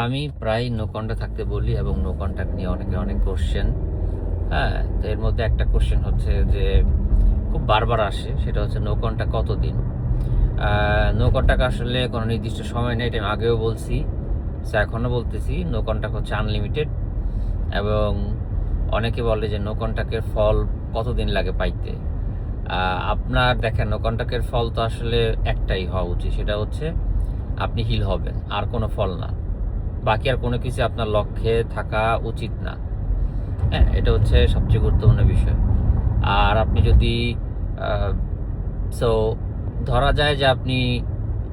আমি প্রায় no contact থাকতে বলি এবং নো কন্টাক্ট নিয়ে অনেক কোশ্চেন। হ্যাঁ, তো এর মধ্যে একটা কোশ্চেন হচ্ছে যে খুব বারবার আসে, সেটা হচ্ছে নো কন্টাক্ট কতদিন। নো কন্টাক্ট আসলে কোনো নির্দিষ্ট সময় নেই, এটা আমি আগেও বলছি, এখনও বলতেছি। নো কন্টাক্ট হচ্ছে আনলিমিটেড এবং অনেকে বলে যে নো কন্টাক্টের ফল কতদিন লাগে পাইতে। আপনার দেখেন, নো কন্টাক্টের ফল তো আসলে একটাই হওয়া উচিত, সেটা হচ্ছে আপনি হিল হবেন, আর কোনো ফল না। বাকি আর কোনো কিছু আপনার লক্ষ্যে থাকা উচিত না। হ্যাঁ, এটা হচ্ছে সবচেয়ে গুরুত্বপূর্ণ বিষয়। আর আপনি যদি সো ধরা যায় যে আপনি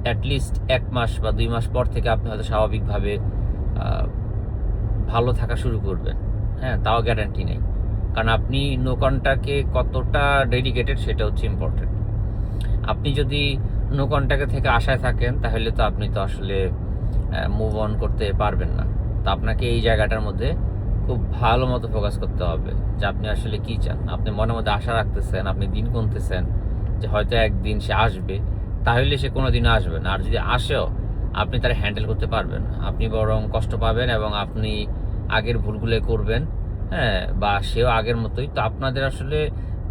অ্যাটলিস্ট 1 মাস বা 2 মাস পর থেকে আপনি হয়তো স্বাভাবিকভাবে ভালো থাকা শুরু করবেন। হ্যাঁ, তাও গ্যারান্টি নেই, কারণ আপনি নো কন্টাক্টে কতটা ডেডিকেটেড সেটা হচ্ছে ইম্পর্টেন্ট। আপনি যদি নো কন্টাক্ট থেকে আশায় থাকেন, তাহলে তো আপনি তো আসলে মুভ অন করতে পারবেন না। তো আপনাকে এই জায়গাটার মধ্যে খুব ভালো মতো ফোকাস করতে হবে যে আপনি আসলে কী চান। আপনি মনের মধ্যে আশা রাখতেছেন, আপনি দিন গুনতেছেন যে হয়তো একদিন সে আসবে, তাহলে সে কোনো দিনও আসবে না। আর যদি আসেও, আপনি তারা হ্যান্ডেল করতে পারবেন না, আপনি বরং কষ্ট পাবেন এবং আপনি আগের ভুলগুলো করবেন। হ্যাঁ, বা সেও আগের মতোই। তো আপনাদের আসলে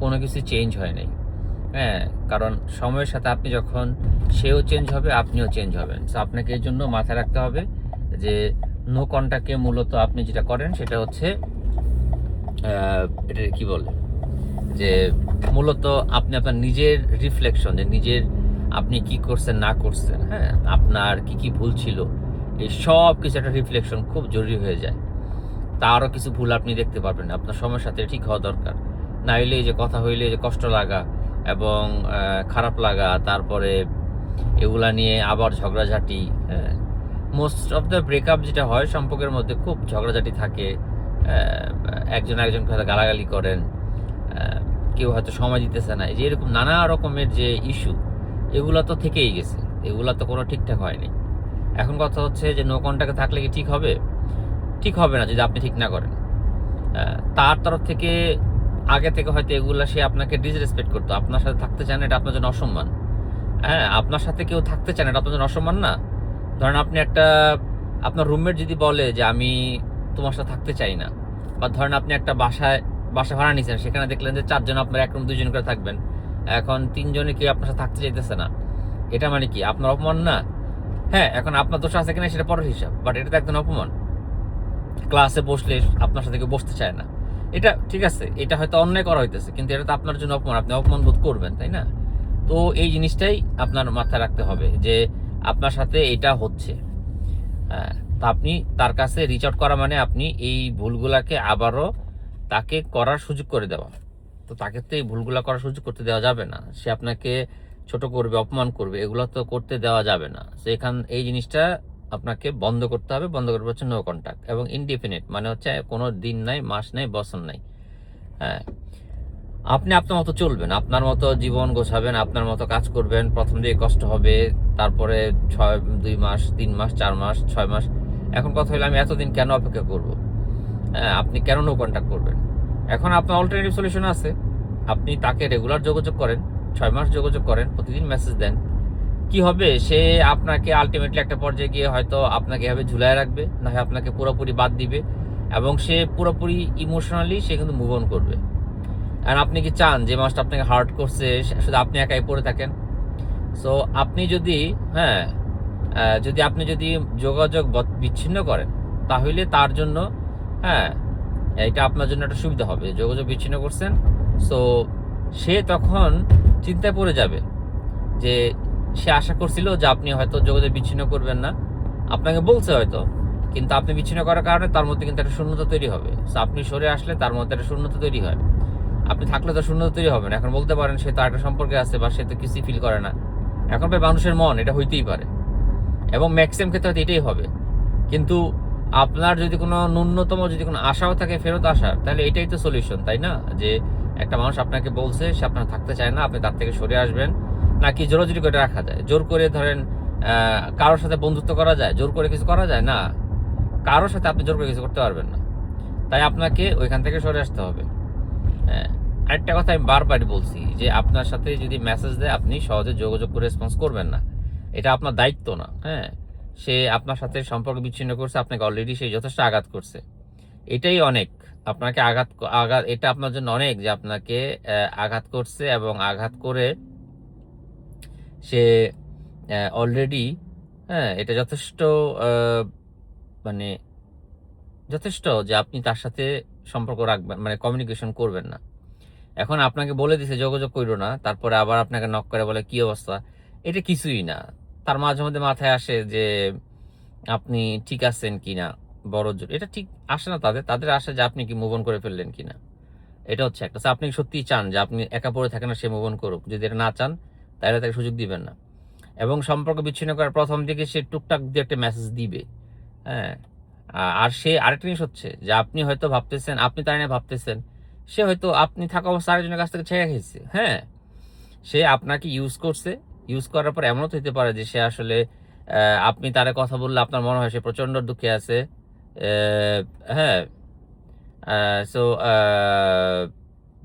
কোনো কিছু চেঞ্জ হয় নাই। হ্যাঁ, কারণ সময়ের সাথে আপনি যখন, সেও চেঞ্জ হবে, আপনিও চেঞ্জ হবেন। সো আপনাকে এই জন্য মাথায় রাখতে হবে যে নো কন্টাক্টে মূলত আপনি যেটা করেন সেটা হচ্ছে এটা কি বলে যে মূলত আপনি আপনার নিজের রিফ্লেকশন, যে নিজের আপনি কি করছেন না করছেন, হ্যাঁ, আপনার কি ভুল ছিল, এই সব কিছু একটা রিফ্লেকশন খুব জরুরি হয়ে যায়। তারও কিছু ভুল আপনি দেখতে পারবেন, আপনার সময়ের সাথে ঠিক হওয়া দরকার। না হইলে এই যে কথা হইলে যে কষ্ট লাগা এবং খারাপ লাগা, তারপরে এগুলা নিয়ে আবার ঝগড়াঝাটি। হ্যাঁ, মোস্ট অফ দ্য ব্রেকআপ যেটা হয়, সম্পর্কের মধ্যে খুব ঝগড়াঝাটি থাকে। একজন আরেকজনকে হয়তো গালাগালি করেন, কেউ হয়তো সময় দিতেছে না, এই যে এরকম নানা রকমের যে ইস্যু, এগুলো তো থেকেই গেছে, এগুলো তো কোনো ঠিকঠাক হয়নি। এখন কথা হচ্ছে যে নো কন্টাক্টে থাকলে কি ঠিক হবে? ঠিক হবে না যদি আপনি ঠিক না করেন। তার তরফ থেকে আগে থেকে হয়তো এগুলা সে আপনাকে ডিসরেসপেক্ট করতো, আপনার সাথে থাকতে চান, এটা আপনার জন্য অসম্মান। হ্যাঁ, আপনার সাথে কেউ থাকতে চান, এটা আপনার জন্য অসম্মান না? ধরেন আপনি আপনার রুমমেট যদি বলে যে আমি তোমার সাথে থাকতে চাই না, বা ধরেন আপনি একটা বাসা ভাড়া নিয়েছেন, সেখানে দেখলেন যে 4 জন, আপনার এক রুম 2 জন করে থাকবেন, এখন 3 জনে কেউ আপনার সাথে থাকতে চাইতেছে না, এটা মানে কি আপনার অপমান না? হ্যাঁ, এখন আপনার দোষ আছে কিনা সেটা পরের হিসাব, বাট এটা তো একদম অপমান। ক্লাসে বসলে আপনার সাথে কেউ বসতে চায় না, এটা ঠিক আছে, এটা হয়তো অন্যায় করা হইতেছে, কিন্তু এটা তো আপনার জন্য অপমান, আপনি অপমান বোধ করবেন, তাই না? তো এই জিনিসটাই আপনার মাথায় রাখতে হবে যে আপনার সাথে এটা হচ্ছে। হ্যাঁ, তা আপনি তার কাছে রিচ আউট করা মানে আপনি এই ভুলগুলাকে আবারও তাকে করার সুযোগ করে দেওয়া। তো তাকে তো এই ভুলগুলা করার সুযোগ করতে দেওয়া যাবে না, সে আপনাকে ছোট করবে, অপমান করবে, এগুলো তো করতে দেওয়া যাবে না। তো এই জিনিসটা আপনাকে বন্ধ করতে হবে। বন্ধ করতে হচ্ছে নো কন্টাক্ট এবং ইনডিফিনিট, মানে হচ্ছে কোনো দিন নাই, মাস নাই, বছর নাই। হ্যাঁ, আপনি আপনার মতো চলবেন, আপনার মতো জীবন গোছাবেন, আপনার মতো কাজ করবেন। প্রথম দিকে কষ্ট হবে, তারপরে 2 মাস, 3 মাস, 4 মাস, 6 মাস। এখন কথা হলো, আমি এতদিন কেন অপেক্ষা করব? হ্যাঁ, আপনি কেন নো কন্টাক্ট করবেন? এখন আপনার অল্টারনেটিভ সলিউশন আছে। আপনি তাকে রেগুলার যোগাযোগ করেন, 6 মাস যোগাযোগ করেন, প্রতিদিন মেসেজ দেন। কি হবে? সে আপনাকে আলটিমেটলি একটা পর্যায়ে গিয়ে হয়তো আপনাকে এভাবে ঝুলায় রাখবে, না হয় আপনাকে পুরোপুরি বাদ দিবে, এবং সে পুরোপুরি ইমোশনালি সে কিন্তু মুভ অন করবে। আর আপনি কি চান যে মানুষটা আপনাকে হার্ট করছে শুধু আপনি একাই পড়ে থাকেন? সো আপনি যদি, হ্যাঁ, যদি যোগাযোগ বিচ্ছিন্ন করেন, তাহলে তার জন্য, হ্যাঁ, এটা আপনার জন্য একটা সুবিধা হবে। যোগাযোগ বিচ্ছিন্ন করছেন, সো সে তখন চিন্তায় পড়ে যাবে যে সে আশা করছিল যে আপনি হয়তো যোগাযোগ বিচ্ছিন্ন করবেন না, আপনাকে বলছে হয়তো, কিন্তু আপনি বিচ্ছিন্ন করার কারণে তার মধ্যে কিন্তু একটা শূন্যতা তৈরি হবে। সো আপনি সরে আসলে তার মধ্যে একটা শূন্যতা তৈরি হয়। আপনি থাকলে তো শূন্যতা তৈরি হবে না। এখন বলতে পারেন সে তো একটা সম্পর্কে আছে, বা সে তো কিছুই ফিল করে না। এখন ভাই, মানুষের মন, এটা হইতেই পারে, এবং ম্যাক্সিমাম ক্ষেত্রে হয়তো এটাই হবে। কিন্তু আপনার যদি কোনো ন্যূনতম যদি কোনো আশাও থাকে ফেরত আসার, তাহলে এটাই তো সলিউশন, তাই না? যে একটা মানুষ আপনাকে বলছে সে আপনার থাকতে চায় না, আপনি তার থেকে সরে আসবেন। নাকি জোরাজুরি করে রাখা যায়? জোর করে ধরেন কারোর সাথে বন্ধুত্ব করা যায়? জোর করে কিছু করা যায় না। কারোর সাথে আপনি জোর করে কিছু করতে পারবেন না। তাই আপনাকে ওইখান থেকে সরে আসতে হবে। হ্যাঁ, আরেকটা কথা আমি বারবারই বলছি যে আপনার সাথে যদি মেসেজ দেয়, আপনি সহজে যোগাযোগ করে রেসপন্স করবেন না, এটা আপনার দায়িত্ব না। হ্যাঁ, সে আপনার সাথে সম্পর্ক বিচ্ছিন্ন করছে, আপনাকে অলরেডি সে যথেষ্ট আঘাত করছে। এটাই অনেক, আপনাকে আঘাত এটা আপনার জন্য অনেক যে আপনাকে আঘাত করছে, এবং আঘাত করে সে অলরেডি, হ্যাঁ, এটা যথেষ্ট মানে যথেষ্ট যে আপনি তার সাথে সম্পর্ক রাখবেন, মানে কমিউনিকেশন করবেন না। এখন আপনাকে বলে দিছে যোগাযোগ কইরো না, তারপরে আবার আপনাকে নক করে বলে কি অবস্থা, এটা কিছুই না। তার মাঝে মধ্যে মাথায় আসে যে আপনি ঠিক আছেন কিনা, বড় জোর এটা ঠিক আসে না তাদের আসে যে আপনি কি মুভ অন করে ফেললেন কিনা। এটা হচ্ছে একটা, আপনি সত্যিই চান যে আপনি একা পড়ে থাকেন না, সে মুভ অন করুক। যদি এটা না চান তাহলে তাকে সুযোগ দিবেন না। এবং সম্পর্ক বিচ্ছিন্ন করার প্রথম দিকে সে টুকটাক দিয়ে একটা মেসেজ দিবে, হ্যাঁ। আর সে আরেকটা জিনিস হচ্ছে যে আপনি হয়তো ভাবতেছেন, আপনি তাই না ভাবতেছেন, সে হয়তো আপনি থাকা অবস্থা আরেকজনের কাছ থেকে ছেড়ে খেয়েছে, হ্যাঁ। সে আপনাকে ইউজ করছে, ইউজ করার পর এমনও তো হতে পারে যে সে আসলে আপনি তারে কথা বললে আপনার মনে হয় সে প্রচণ্ড দুঃখে আছে, হ্যাঁ। সো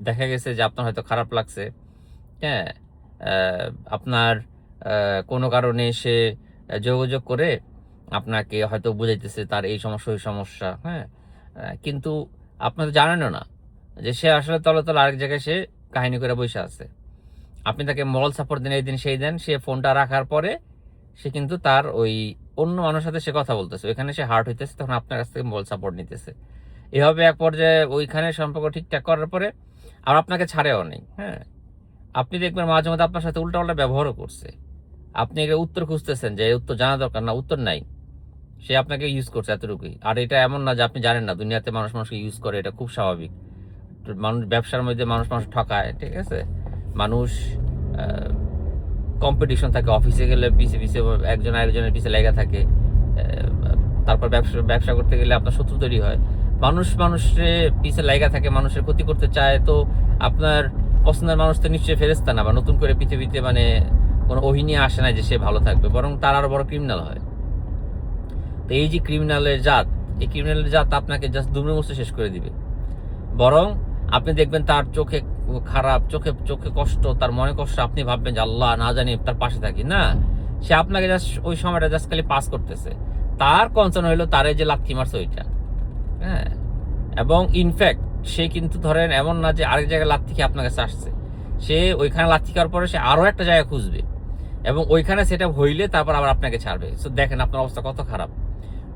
দেখা গেছে যে আপনার হয়তো খারাপ লাগছে, হ্যাঁ। আপনার কোনো কারণে সে যোগাযোগ করে আপনাকে হয়তো বুঝাইতেছে তার এই সমস্যা ওই সমস্যা, হ্যাঁ। কিন্তু আপনি তো জানেনও না যে সে আসলে তলে তলে আরেক জায়গায় সে কাহিনী করে বসে আছে। আপনি তাকে মোরাল সাপোর্ট দেন, এই দিন সেই দেন, সে ফোনটা রাখার পরে সে কিন্তু তার ওই অন্য মানুষের সাথে সে কথা বলতেছে, ওইখানে সে হার্ট হইতেছে, তখন আপনার কাছ থেকে মোরাল সাপোর্ট নিতেছে। এভাবে এক পর্যায়ে ওইখানে সম্পর্ক ঠিকঠাক করার পরে আর আপনাকে ছাড়েও নেই, হ্যাঁ। আপনি দেখবেন মাঝে মধ্যে আপনার সাথে উল্টাপাল্টা ব্যবহারও করছে। আপনি এর উত্তর খুঁজতেছেন যে এই উত্তর জানা দরকার, না উত্তর নাই, সে আপনাকে ইউজ করছে এতটুকুই। আর এটা এমন না যে আপনি জানেন না, দুনিয়াতে মানুষ মানুষকে ইউজ করে, এটা খুব স্বাভাবিক। মানুষ ব্যবসার মধ্যে মানুষ ঠকায়, ঠিক আছে। মানুষ কম্পিটিশন থাকে, অফিসে গেলে পিছে পিছে একজন আরেকজনের পিছে লেগে থাকে, তারপর ব্যবসা করতে গেলে আপনার শত্রু তৈরি হয়। মানুষের পিছে লেগে থাকে, মানুষের ক্ষতি করতে চায়। তো আপনার পছন্দের মানুষ তো নিশ্চয়ই ফেরেশতা না, বা নতুন করে পৃথিবীতে মানে কোনো ওহিনী আসে না যে সে ভালো থাকবে, বরং তার আরো বড় ক্রিমিনাল হয়। তো এই যে ক্রিমিনালের জাত, এই ক্রিমিনালের জাত আপনাকে জাস্ট দুমড়ে মুচড়ে শেষ করে দিবে। বরং আপনি দেখবেন তার চোখে খারাপ, চোখে কষ্ট, তার মনে কষ্ট, আপনি ভাববেন যে আল্লাহ না জানি তার পাশে থাকি না, সে আপনাকে জাস্ট ওই সময়টা জাস্ট খালি পাস করতেছে। তার কনসার্ন হইলো তারে যে লাথি মারছে ওইটা, হ্যাঁ। এবং ইনফ্যাক্ট সে কিন্তু ধরেন এমন না যে আরেক জায়গায় লাথি খেয়ে আপনার কাছে আসছে, সে ওইখানে লাথি খাওয়ার পরে সে আরো একটা জায়গা খুঁজবে, এবং ওইখানে সেটা হইলে তারপর আবার আপনাকে ছাড়বে। সো দেখেন আপনার অবস্থা কত খারাপ।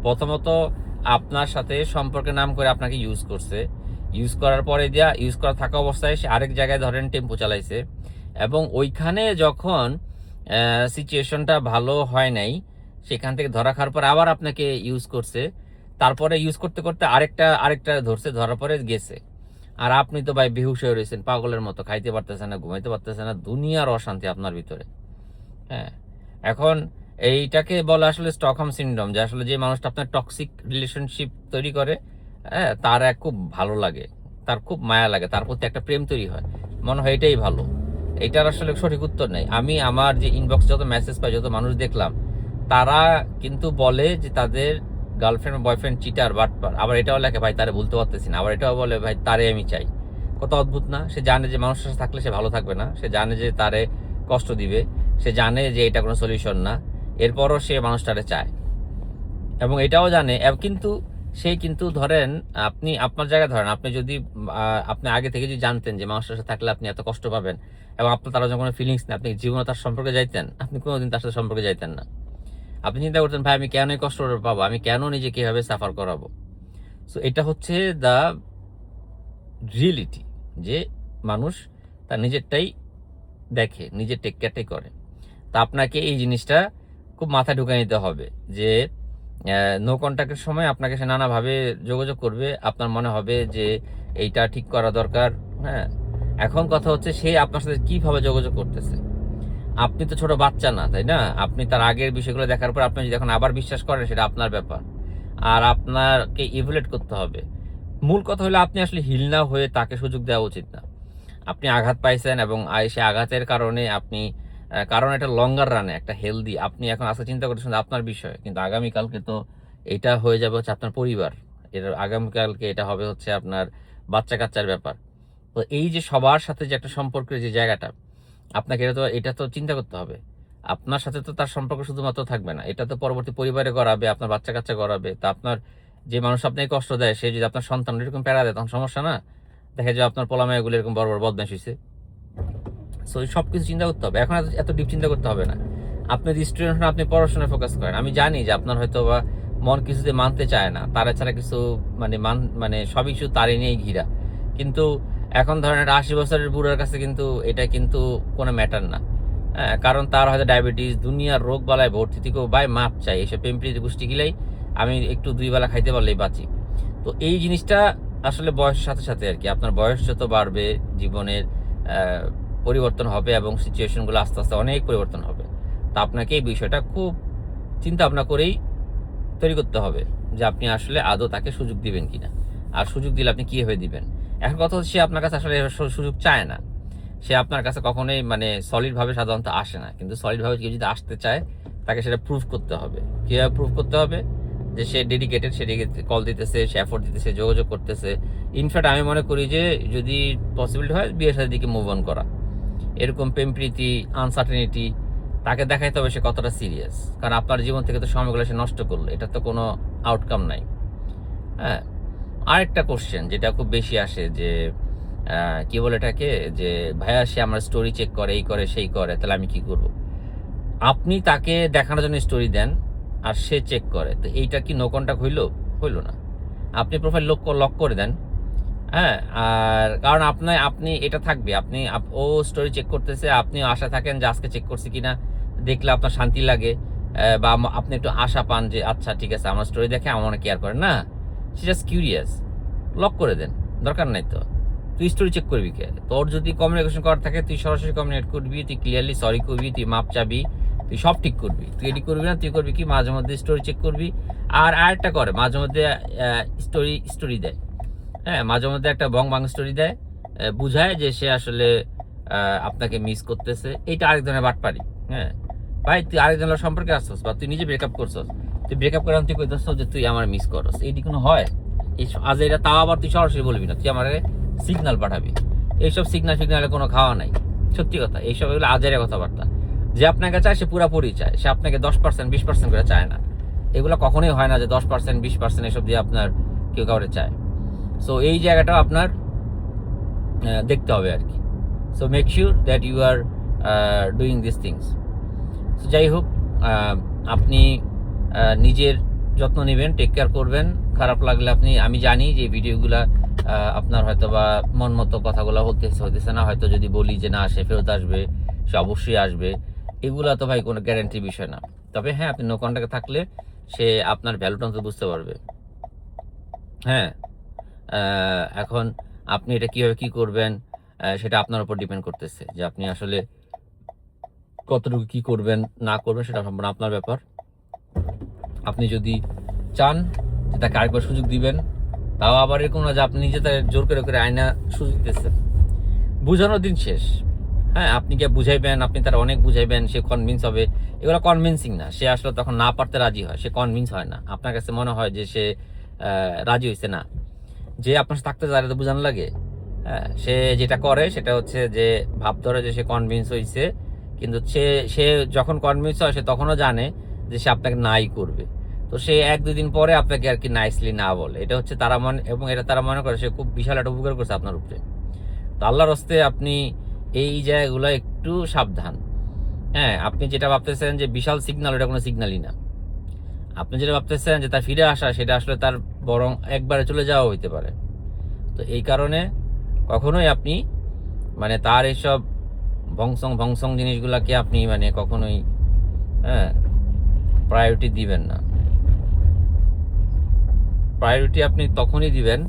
প্রথমত আপনার সাথে সম্পর্কের নাম করে আপনাকে ইউজ করছে, ইউজ করার পরে ইউজ করা থাকা অবস্থায় সে আরেক জায়গায় ধরেন টেম্পো চালাইছে, এবং ওইখানে যখন সিচুয়েশনটা ভালো হয় নাই, সেখান থেকে ধরা খাওয়ার পর আবার আপনাকে ইউজ করছে, তারপরে ইউজ করতে করতে আরেকটা ধরছে, ধরার পরে গেছে। আর আপনি তো ভাই বেহুশ হয়ে রয়েছেন পাগলের মতো, খাইতে পারতেছেন না, ঘুমাইতে পারতেছেন না, দুনিয়ার অশান্তি আপনার ভিতরে, হ্যাঁ। এখন এইটাকে বলে আসলে স্টকহোম সিনড্রোম, যে আসলে যে মানুষটা আপনার টক্সিক রিলেশনশিপ তৈরি করে, হ্যাঁ, তার খুব ভালো লাগে, তার খুব মায়া লাগে, তার প্রতি একটা প্রেম তৈরি হয়, মনে হয় এটাই ভালো। এটার আসলে সঠিক উত্তর নেই। আমি আমার যে ইনবক্স যত মেসেজ পাই, যত মানুষ দেখলাম, তারা কিন্তু বলে যে তাদের গার্লফ্রেন্ড বয়ফ্রেন্ড চিটার বাটপার, আবার এটাও লেখে ভাই তারে বলতে পারতেছি না, আবার এটাও বলে ভাই তারে আমি চাই। কত অদ্ভুত না। সে জানে যে মানুষের সাথে থাকলে সে ভালো থাকবে না, সে জানে যে তারে কষ্ট দিবে, সে জানে যে এটা কোনো সলিউশন না, এরপরও সে মানুষটারে চায়। এবং এটাও জানে, কিন্তু সে কিন্তু ধরেন আপনি আপনার জায়গায় ধরেন, আপনি যদি আপনি আগে থেকে যদি জানতেন যে মানুষটার সাথে থাকলে আপনি এত কষ্ট পাবেন, এবং আপনার তার যখন ফিলিংস নেই, আপনি জীবনে তার সম্পর্কে যাইতেন, আপনি কোনোদিন তার সাথে সম্পর্কে যাইতেন না। আপনি চিন্তা করতেন ভাই আমি কেন এই কষ্ট পাবো, আমি কেন নিজেকে এভাবে সাফার করাবো। সো এটা হচ্ছে দ্য রিয়েলিটি, যে মানুষ তার নিজেরটাই দেখে, নিজের টেক কেয়ারটাই করে। তা আপনাকে এই জিনিসটা খুব মাথায় ঢুকে নিতে হবে যে নো কন্ট্যাক্টের সময় আপনাকে সে নানাভাবে যোগাযোগ করবে, আপনার মনে হবে যে এইটা ঠিক করা দরকার, হ্যাঁ। এখন কথা হচ্ছে সে আপনার সাথে কিভাবে যোগাযোগ করতেছে। আপনি তো ছোট বাচ্চা না, তাই না? আপনি তার আগের বিষয়গুলো দেখার পর আপনি যদি এখন আবার বিশ্বাস করেন, সেটা আপনার ব্যাপার। আর আপনাকে ইভ্যালুয়েট করতে হবে। মূল কথা হলো আপনি আসলে হিল না হয়ে তাকে সুযোগ দেওয়া উচিত না। আপনি আঘাত পাইছেন, এবং সে আঘাতের কারণে আপনি কারণ এটা লঙ্গার রানে একটা হেলদি, আপনি এখন আজকে চিন্তা করতেছেন আপনার বিষয়, কিন্তু আগামীকালকে তো এটা হয়ে যাবে হচ্ছে আপনার পরিবার, এর আগামীকালকে এটা হবে হচ্ছে আপনার বাচ্চা কাচ্চার ব্যাপার। তো এই যে সবার সাথে যে একটা সম্পর্কের যে জায়গাটা, আপনাকে এটা তো চিন্তা করতে হবে। আপনার সাথে তো তার সম্পর্ক শুধুমাত্র থাকবে না, এটা তো পরবর্তী পরিবারে গড়াবে, আপনার বাচ্চা কাচ্চা গড়াবে। তা আপনার যে মানুষ আপনাকে কষ্ট দেয়, সে যদি আপনার সন্তান এরকম প্যারা দেয়, তখন সমস্যা না? দেখা যায় আপনার পোলামায়াগুলো এরকম বড় বড় বদমাশ হয়েছে। সো এই সব কিছু চিন্তা করতে হবে, এখন এত ডিপ চিন্তা করতে হবে না। আপনি স্টুডেন্ট, আপনি পড়াশোনায় ফোকাস করেন। আমি জানি যে আপনার হয়তো বা মন কিছুতে মানতে চায় না, তারা ছাড়া কিছু মানে সব কিছু তারই নিয়েই ঘিরা। কিন্তু এখন ধরেন একটা 80 বছরের বুড়ার কাছে কিন্তু এটা কিন্তু কোনো ম্যাটার না। হ্যাঁ, কারণ তার হয়তো ডায়াবেটিস, দুনিয়ার রোগ বালায় ভর্তি থেকেও ভাই মাপ চাই, এসব পেম্পলির গোষ্ঠী গিলাই আমি একটু 2 বেলা খাইতে পারলেই বাঁচি। তো এই জিনিসটা আসলে বয়সের সাথে সাথে আর কি, আপনার বয়স যত বাড়বে জীবনের পরিবর্তন হবে এবং সিচুয়েশনগুলো আস্তে আস্তে অনেক পরিবর্তন হবে। তা আপনাকে এই বিষয়টা খুব চিন্তা ভাবনা করেই তৈরি করতে হবে যে আপনি আসলে আদৌ তাকে সুযোগ দিবেন কিনা, আর সুযোগ দিলে আপনি কীভাবে দিবেন। এখন কথা হচ্ছে, সে আপনার কাছে আসলে সুযোগ চায় না, সে আপনার কাছে কখনোই সলিডভাবে সাধারণত আসে না। কিন্তু সলিডভাবে কেউ যদি আসতে চায়, তাকে সেটা প্রুভ করতে হবে। কীভাবে প্রুভ করতে হবে? যে সে ডেডিকেটেড, সে কল দিতেছে, সে এফোর্ট দিতেছে, যোগাযোগ করতেছে। ইনফ্যাক্ট আমি মনে করি যে যদি পসিবিলিটি হয়, বিয়ের সাথে দিকে মুভ অন করা। এরকম প্রেম প্রীতি, আনসার্টেনিটি তাকে দেখাইতে হবে সে কতটা সিরিয়াস। কারণ আপনার জীবন থেকে তো সময়গুলো সে নষ্ট করলো, এটা তো কোনো আউটকাম নাই। হ্যাঁ, আরেকটা কোশ্চেন যেটা খুব বেশি আসে যে কি বলে এটাকে, যে ভাইয়া সে আমার স্টোরি চেক করে, এই করে সেই করে, তাহলে আমি কি করব? আপনি তাকে দেখানোর জন্য স্টোরি দেন আর সে চেক করে, তো এইটা কি নো কন্টাক্ট হইল না? আপনি প্রোফাইল লক করে দেন। হ্যাঁ, আর কারণ আপনি এটা থাকবে, ও স্টোরি চেক করতেছে, আপনি আশা থাকেন যে আজকে চেক করছে কিনা দেখলে আপনার শান্তি লাগে, বা আপনি একটু আশা পান যে আচ্ছা ঠিক আছে আমার স্টোরি দেখে আমার অনেক কেয়ার করে না, সে জাস্ট কিউরিয়াস। লক করে দেন, দরকার নাই তো। তুই স্টোরি চেক করবি কে? তোর যদি কমিউনিকেশন করার থাকে, তুই সরাসরি কমিউনিকেট করবি, তুই ক্লিয়ারলি সরি করবি, তুই মাপ চাবি, তুই সব ঠিক করবি। তুই এডি করবি না, তুই করবি কি মাঝে মধ্যে স্টোরি চেক করবি। আর আরেকটা করে, মাঝে মধ্যে স্টোরি দেয়। হ্যাঁ, মাঝে মধ্যে একটা বং স্টোরি দেয়, বুঝায় যে সে আসলে আপনাকে মিস করতেছে। এইটা আরেক ধরনের বাটপারি। হ্যাঁ ভাই, তুই আরেকজনের সম্পর্কে আসছস, বা তুই নিজে ব্রেকআপ করছস, তুই ব্রেকআপ করে তুই কইতেছ যে তুই আমার মিস করস, এইটি কোনো হয়? আজ এটা তাও আবার তুই সরাসরি বলবি না, তুই আমার সিগনাল পাঠাবি। এইসব সিগনালে কোনো খাওয়া নাই, সত্যি কথা। এইসব এগুলো আজের কথাবার্তা। যে আপনাকে চায় সে পুরাপুরি চায়, সে আপনাকে 10% 20% করে চায় না। এগুলো কখনোই হয় না যে 10% 20% এসব দিয়ে আপনার কেউ কাউরে চায়। সো এই জায়গাটাও আপনার দেখতে হবে আর কি। So make sure that you are doing this things. So যাই হোক, আপনি নিজের যত্ন নেবেন, টেক কেয়ার করবেন। খারাপ লাগলে আমি জানি যে ভিডিওগুলা আপনার হয়তো বা মন মতো কথাগুলো হতেছে না, হয়তো যদি বলি যে না সে ফেরত আসবে, সে অবশ্যই আসবে, এগুলা তো ভাই কোনো গ্যারান্টির বিষয় না। তবে হ্যাঁ, আপনি নো কন্ট্যাক্টে থাকলে সে আপনার ভ্যালুটা তো বুঝতে পারবে। হ্যাঁ, এখন আপনি এটা কীভাবে কী করবেন সেটা আপনার উপর ডিপেন্ড করতেছে, যে আপনি আসলে কতটুকু কী করবেন না করবেন, সেটা সম্পূর্ণ আপনার ব্যাপার। আপনি যদি চান যে তাকে আরেকবার সুযোগ দিবেন, তাও আবার এরকম না যে আপনি নিজে তাকে জোর করে আয়না সুযোগ দিতেছেন। বুঝানোর দিন শেষ। হ্যাঁ, আপনি কে বুঝাইবেন, আপনি তার অনেক বুঝাইবেন, সে কনভিন্স হবে, এগুলো কনভিন্সিং না। সে আসলে তখন না পারতে রাজি হয়, সে কনভিন্স হয় না। আপনার কাছে মনে হয় যে সে রাজি হয়েছে না। যে আপনার সাথে থাকতে চায় তো বোঝানো লাগে। হ্যাঁ, সে যেটা করে সেটা হচ্ছে যে ভাব ধরে যে সে কনভিন্স হয়েছে, কিন্তু সে যখন কনভিন্স হয় সে তখনও জানে যে সে আপনাকে নাই করবে। তো সে 1-2 দিন পরে আপনাকে আর কি নাইসলি না বলে। এটা হচ্ছে তারা এবং এটা তারা মনে করে সে খুব বিশাল একটা উপকার করছে আপনার উপরে। তো আল্লাহর হস্তে আপনি এই জায়গাগুলো একটু সাবধান। হ্যাঁ, আপনি যেটা ভাবতেছেন যে বিশাল সিগন্যাল, এটা কোনো সিগন্যালই না। আপনি যেটা ভাবতেছেন যে তার ফিরে আসা, সেটা আসলে তার বরং একবারে চলে যাওয়া হইতে পারে। তো এই কারণে কখনোই আপনি তার এইসব ভংসং জিনিসগুলোকে আপনি কখনোই প্রায়োরিটি দিবেন না। প্রায়োরিটি আপনি তখনই দিবেন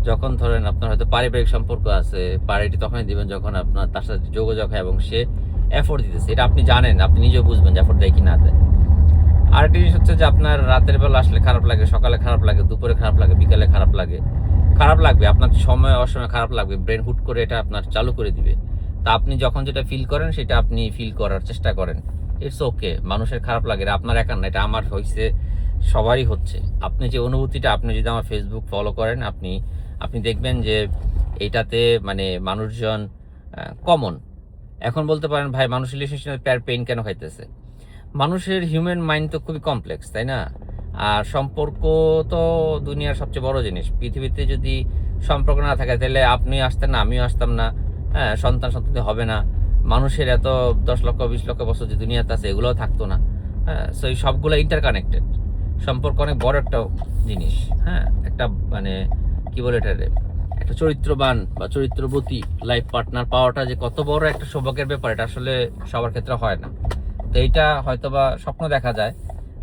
যখন ধরেন আপনার হয়তো পারিবারিক সম্পর্ক আছে। প্রায়োরিটি তখনই দিবেন যখন আপনার তার সাথে যোগাযোগ হয় এবং সে এফোর্ট দিতেছে। এটা আপনি জানেন, আপনি নিজেও বুঝবেন যে এফোর্ট দেয় কি না দেয়। আরেকটা জিনিস হচ্ছে যে আপনার রাতের বেলা আসলে খারাপ লাগে, সকালে খারাপ লাগে, দুপুরে খারাপ লাগে, বিকালে খারাপ লাগবে, আপনার সময় অসময় খারাপ লাগবে। ব্রেন হুট করে এটা আপনার চালু করে দিবে। তা আপনি যখন যেটা ফিল করেন সেটা আপনি ফিল করার চেষ্টা করেন। ইটস ওকে, মানুষের খারাপ লাগে, আপনার একার না, এটা আমার হয়েছে, সবারই হচ্ছে। আপনি যে অনুভূতিটা, আপনি যদি আমার ফেসবুক ফলো করেন, আপনি দেখবেন যে এইটাতে মানুষজন কমন এখন বলতে পারেন ভাই মানুষ রিলেশনশিপে প্যার পেইন কেন খাইতেছে? মানুষের হিউম্যান মাইন্ড তো খুবই কমপ্লেক্স, তাই না? আর সম্পর্ক তো দুনিয়ার সবচেয়ে বড় জিনিস। পৃথিবীতে যদি সম্পর্ক না থাকে তাহলে আপনি আসতেন না, আমিও আসতাম না, হ্যাঁ, সন্তান সন্ততি হবে না, মানুষের এত 10 লক্ষ 20 লক্ষ বছর যে দুনিয়াতে আছে এগুলোও থাকতো না। হ্যাঁ, সো এই সবগুলো ইন্টারকানেক্টেড। সম্পর্ক অনেক বড় একটা জিনিস। হ্যাঁ, একটা মানে কি বলে এটারে, একটা চরিত্রবান বা চরিত্রবতী লাইফ পার্টনার পাওয়াটা যে কত বড় একটা সৌভাগ্যের ব্যাপার, এটা আসলে সবার ক্ষেত্রে হয় না। তো এইটা হয়তোবা স্বপ্ন দেখা যায়,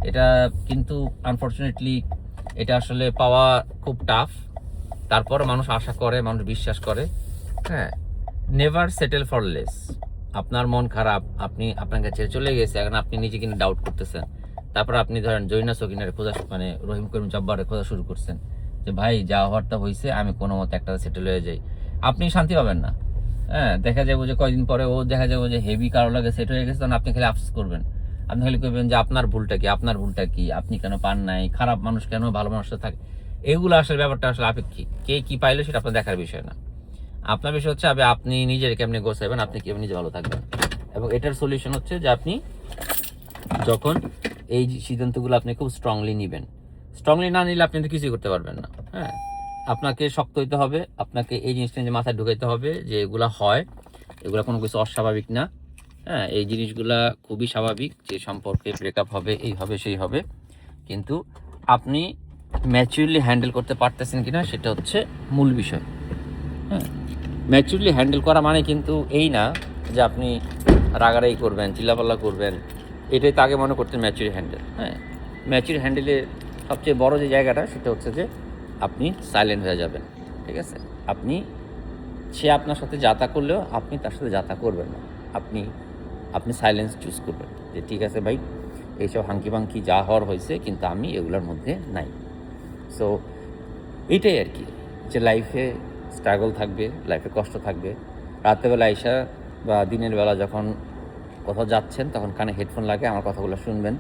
এটা কিন্তু আনফর্চুনেটলি এটা আসলে পাওয়া খুব টাফ। তারপর মানুষ আশা করে, মানুষ বিশ্বাস করে। হ্যাঁ, নেভার সেটেল ফর লেস। আপনার মন খারাপ, আপনি আপনাকে ছেড়ে চলে গেছে, এখন আপনি নিজে কিনে ডাউট করতেছেন। তারপর আপনি ধরেন জৈনা সকিনের খোঁজা, মানে রহিম করিম জব্বারের খোঁজা শুরু করছেন যে ভাই যা হওয়ারটা হয়েছে, আমি কোনো মতে একটা সেটেল হয়ে যাই। আপনি শান্তি পাবেন না। হ্যাঁ, দেখা যাবে যে কয়দিন পরে ও দেখা যাবে যে হেভি কারো লাগে সেট হয়ে গেছে, তখন আপনি খালি আফসোস করবেন। আপনি খালি করবেন যে আপনার ভুলটা কি, আপনার ভুলটা কি, আপনি কেন পান নাই, খারাপ মানুষ কেন ভালো মানুষের থাকে। এগুলো আসলে ব্যাপারটা আসলে আপেক্ষিক, কে কি পাইলো সেটা আপনার দেখার বিষয় না। আপনার বিষয় হচ্ছে আপনি নিজের কেমনি গোছাইবেন, আপনি কেমনি নিজে ভালো থাকবেন। এবং এটার সলিউশন হচ্ছে যে আপনি যখন এই সিদ্ধান্তগুলো আপনি খুব স্ট্রংলি নেবেন। স্ট্রংলি না নিলে আপনি তো কিছুই করতে পারবেন না। হ্যাঁ, আপনাকে শক্ত হইতে হবে, আপনাকে এই জিনিসটা যে মাথায় ঢুকাইতে হবে যে এগুলা হয়, এগুলা কোনো কিছু অস্বাভাবিক না। হ্যাঁ, এই জিনিসগুলা খুবই স্বাভাবিক যে সম্পর্কে ব্রেকআপ হবে, এই হবে সেই হবে, কিন্তু আপনি ম্যাচিউরলি হ্যান্ডেল করতে পারতেছেন কিনা সেটা হচ্ছে মূল বিষয়। হ্যাঁ, ম্যাচিউরলি হ্যান্ডেল করা মানে কিন্তু এই না যে আপনি রাগারাগি করবেন, চিল্লাপাল্লা করবেন, এটাই তো আগে মনে করতেন ম্যাচিউর হ্যান্ডেল। হ্যাঁ, ম্যাচিউর হ্যান্ডেলের সবচেয়ে বড় যে জায়গাটা সেটা হচ্ছে যে আপনি সাইলেন্ট হয়ে যাবেন। ঠিক আছে, সে আপনার সাথে যাতা করলেও আপনি তার সাথে যাতা করবেন না। আপনি আপনি সাইলেন্স চুজ করবেন যে ঠিক আছে ভাই, এইসব হাঙ্কি পাঙ্কি যা হওয়ার হয়েছে, কিন্তু আমি এগুলোর মধ্যে নাই। সো এইটাই আর কি, যে লাইফে স্ট্রাগল থাকবে, লাইফে কষ্ট থাকবে। রাত্রেবেলা আইসা বা দিনের বেলা যখন কোথাও যাচ্ছেন তখন কানে হেডফোন লাগে, আমার কথাগুলো শুনবেন।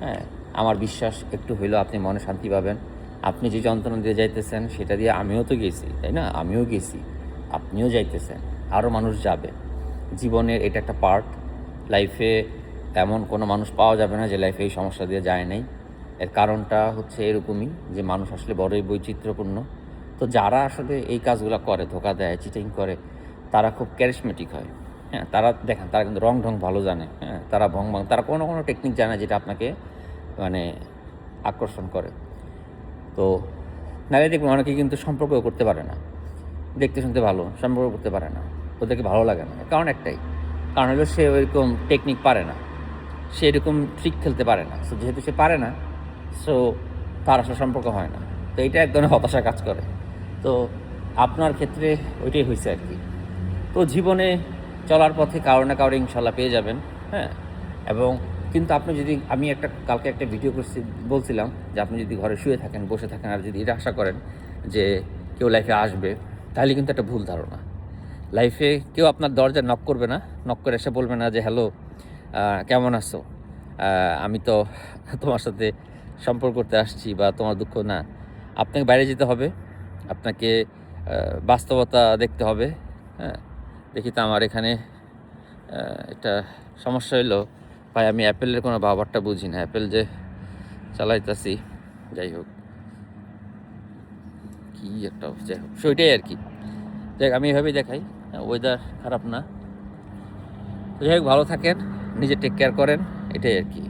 হ্যাঁ, আমার বিশ্বাস একটু হইলেও আপনি মনে শান্তি পাবেন। আপনি যে যন্ত্রণা দিয়ে যাইতেছেন সেটা দিয়ে আমিও তো গেছি, তাই না? আমিও গেছি, আপনিও যাইতেছেন, আরও মানুষ যাবে। জীবনের এটা একটা পার্ট। লাইফে এমন কোনো মানুষ পাওয়া যাবে না যে লাইফে এই সমস্যা দিয়ে যায় নাই। এর কারণটা হচ্ছে এরকমই যে মানুষ আসলে বড়ই বৈচিত্র্যপূর্ণ। তো যারা আসলে এই কাজগুলো করে, ধোকা দেয়, চিটিং করে, তারা খুব ক্যারিসমেটিক হয়। হ্যাঁ, তারা দেখেন, তারা কিন্তু রং ঢং ভালো জানে। হ্যাঁ, তারা তারা কোনো কোনো টেকনিক জানে যেটা আপনাকে মানে আকর্ষণ করে। তো নারী দেখবেন অনেকে কিন্তু সম্পর্ক করতে পারে না, দেখতে শুনতে ভালো, সম্পর্ক করতে পারে না, ওদেরকে ভালো লাগে না। কারণ একটাই, কারণ হলো সে ওইরকম টেকনিক পারে না, সে এরকম ট্রিক খেলতে পারে না। সো যেহেতু সে পারে না, সো তার আসলে সম্পর্ক হয় না। তো এইটা এক ধরনের হতাশা কাজ করে। তো আপনার ক্ষেত্রে ওইটাই হয়েছে আর কি। তো জীবনে চলার পথে কারো না কারো ইনশাল্লাহ পেয়ে যাবেন। হ্যাঁ, এবং কিন্তু আপনি যদি, আমি কালকে একটা ভিডিও করছি, বলছিলাম যে আপনি যদি ঘরে শুয়ে থাকেন, বসে থাকেন, আর যদি এটা আশা করেন যে কেউ লাইফে আসবে, তাহলে কিন্তু একটা ভুল ধারণা। লাইফে কেউ আপনার দরজা নক করবে না, নক করে এসে বলবে না যে হ্যালো, কেমন আছো, আমি তো তোমার সাথে সম্পর্ক করতে আসছি, বা তোমার দুঃখ না। আপনাকে বাইরে যেতে হবে, আপনাকে বাস্তবতা দেখতে হবে। হ্যাঁ, দেখি তো আমার এখানে একটা সমস্যা হইলো ভাই, আমি অ্যাপেলের কোনো ব্যাপারটা বুঝি না, অ্যাপেল যে চালাইতেছি, যাই হোক কী একটা, যাই হোক সেটাই আর কি। দেখ, আমি এভাবেই দেখাই, ওয়েদার খারাপ না। যাই হোক, ভালো থাকেন, নিজে টেক কেয়ার করেন, এটাই আর কি।